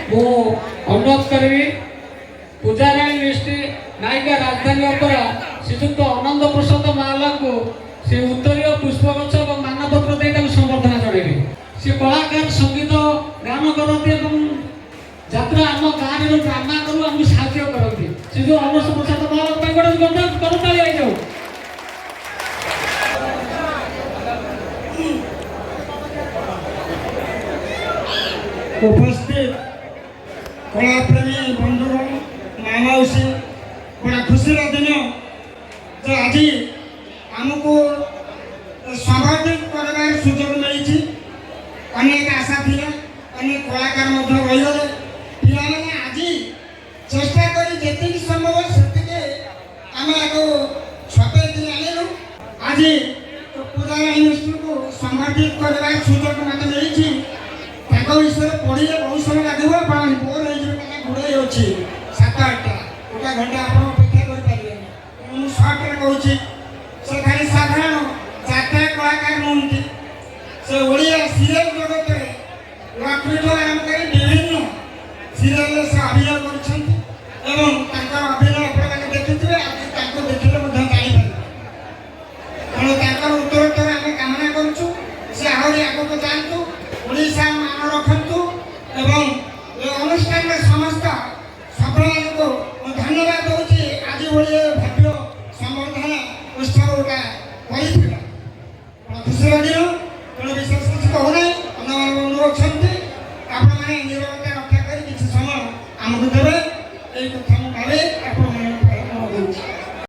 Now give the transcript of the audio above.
मु अनुरोध करी पूजाराणी लिस्ट नायिका राजधानी अपरा श्रीजुक्त आनंद प्रसाद माला को से उत्तरीय पुष्पगछ और मानपत्र दे संबर्धना जन से कलाकार संगीत गान करती यात्रा आम गाँव ड्रामा करू आम साहय करती से जो आनंद प्रसाद माला करताली आई जाऊ उपस्थित कला प्रेमी बंधुगण मामाउसी बड़ा खुशी दिन जो आज आमको संवर्धित कर सुजोग मिली अनेक आशा थी अनेक कलाकार रहीगले पे आज चेष्टा कर संभव से आम छपे आनलु आज पूजाराणी को संवर्धित कर सुजोग मत मिली विषय पढ़े बहुत समय लगे बोर गुड़े अच्छी 7-8टा गोटा घंटा आप अपेक्षा करें सर्टे कहूँ से खाली साधारण 4टा कलाकार नुहति से ओडिया सीरियल जगत में लक्ष्मी आरंभ कर विभिन्न सीरियल से अभिनय कर अभिनय आप देखिए आज देखिले जापर तेणु उत्तरोत्तर आम कामना करूँ से आहरी आगे जातु ओडिशा मान रखु एवं ये अनुष्ठान समस्त सफल को धन्यवाद दूसरी आज भाई भव्य संवर्धना उत्सव खुशी लगे।